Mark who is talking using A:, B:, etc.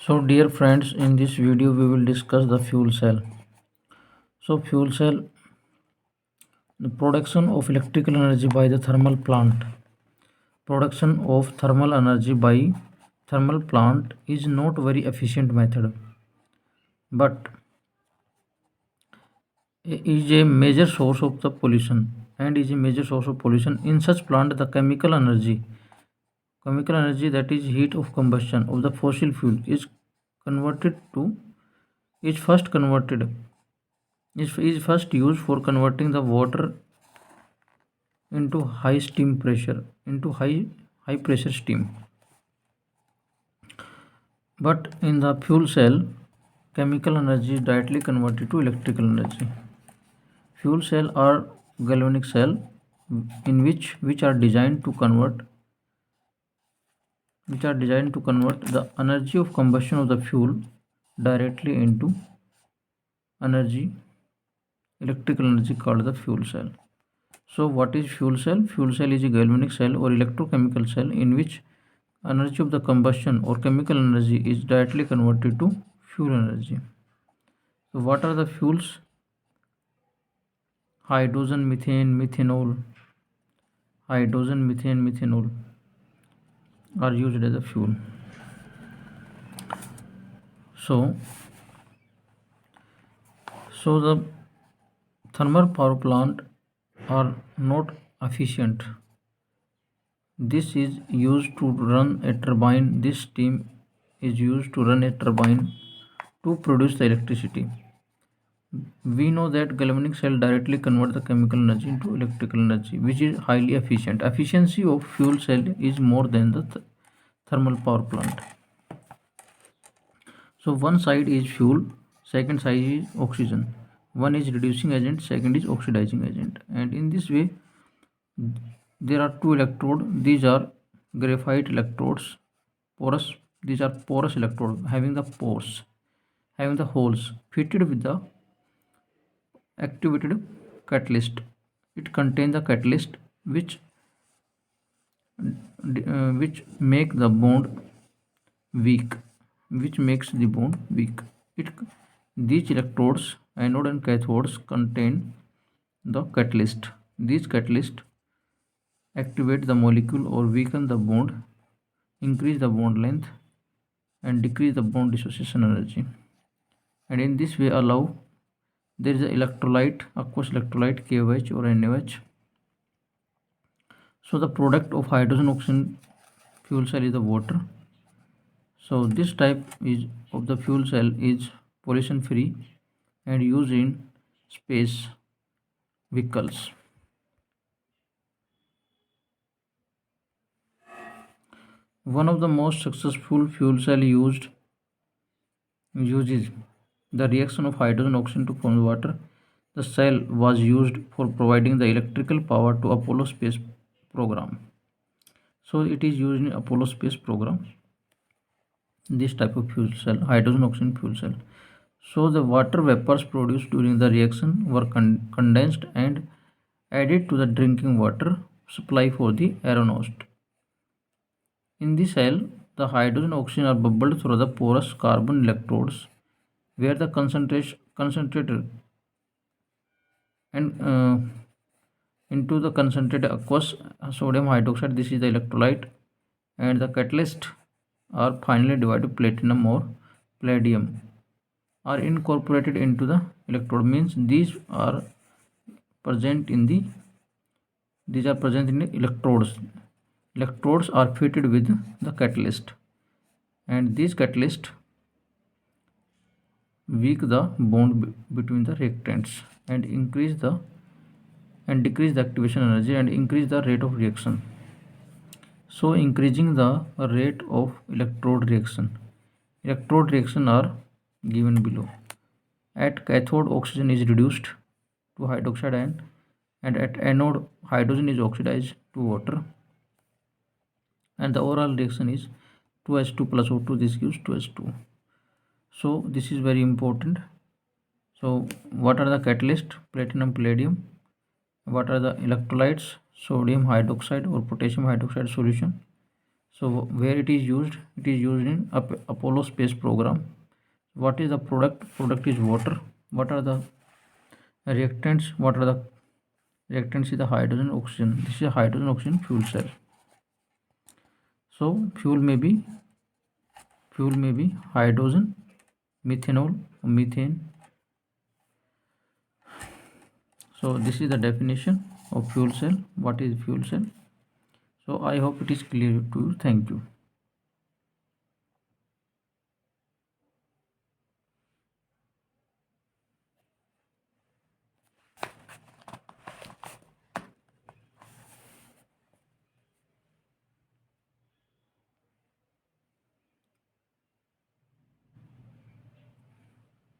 A: So dear friends, in this video we will discuss the fuel cell. So fuel cell, the production of electrical energy by the thermal plant. Production of thermal energy by thermal plant is not very efficient method, but is a major source of the pollution and is a major source of pollution. In such plant, the chemical energy that is heat of combustion of the fossil fuel converted to is first converted is first used for converting the water into high pressure steam. But in the fuel cell, chemical energy is directly converted to electrical energy. Fuel cell are galvanic cell in which are designed to convert the energy of combustion of the fuel directly into energy electrical energy called the fuel cell. So what is fuel cell? Fuel cell is a galvanic cell or electrochemical cell in which energy of the combustion or chemical energy is directly converted to fuel energy. So what are the fuels? Hydrogen, methane, methanol. Hydrogen, methane, methanol are used as a fuel. So, so the thermal power plant are not efficient. This is used to run a turbine. This steam is used to run a turbine to produce the electricity. We know that galvanic cell directly convert the chemical energy into electrical energy, which is highly efficient. Efficiency of fuel cell is more than the thermal power plant. So one side is fuel, second side is oxygen. One is reducing agent, second is oxidizing agent. And in this way, there are two electrodes. These are graphite electrodes, porous. These are porous electrodes having the pores, having the holes fitted with the activated catalyst. It contains the catalyst which make the bond weak, which makes the bond weak. It these electrodes, anode and cathodes, contain the catalyst. These catalyst activate the molecule or weaken the bond, increase the bond length, and decrease the bond dissociation energy. And in this way, allow there is a electrolyte, aqueous electrolyte KOH or NaOH. So the product of hydrogen oxygen fuel cell is the water. So this type is of the fuel cell is pollution free and used in space vehicles. One of the most successful fuel cell uses the reaction of hydrogen oxygen to form water. The cell was used for providing the electrical power to Apollo space program. So it is used in Apollo space program. This type of fuel cell, hydrogen oxygen fuel cell. So the water vapors produced during the reaction were condensed and added to the drinking water supply for the aeronaut. In the cell, the hydrogen oxygen are bubbled through the porous carbon electrodes, where the concentrated and into the concentrated aqueous sodium hydroxide. This is the electrolyte, and the catalyst are finally divided platinum or palladium are incorporated into the electrode. Means present in the these are present in the electrodes. Electrodes are fitted with the catalyst, and these catalyst weak the bond between the reactants and decrease the activation energy and increase the rate of reaction. So increasing the rate of electrode reaction. Electrode reaction are given below. At cathode, oxygen is reduced to hydroxide ion, and at anode, hydrogen is oxidized to water, and the overall reaction is 2H2 plus O2. This gives 2H2. So this is very important. So what are the catalysts? Platinum, palladium. What are the electrolytes? Sodium hydroxide or potassium hydroxide solution. So where it is used? It is used in Apollo space program. What is the product? Product is water. What are the reactants? What are the reactants? Is the hydrogen oxygen. This is a hydrogen oxygen fuel cell. So fuel may be hydrogen, methanol, or methane. So this is the definition of fuel cell. What is fuel cell? So I hope it is clear to you. Thank you.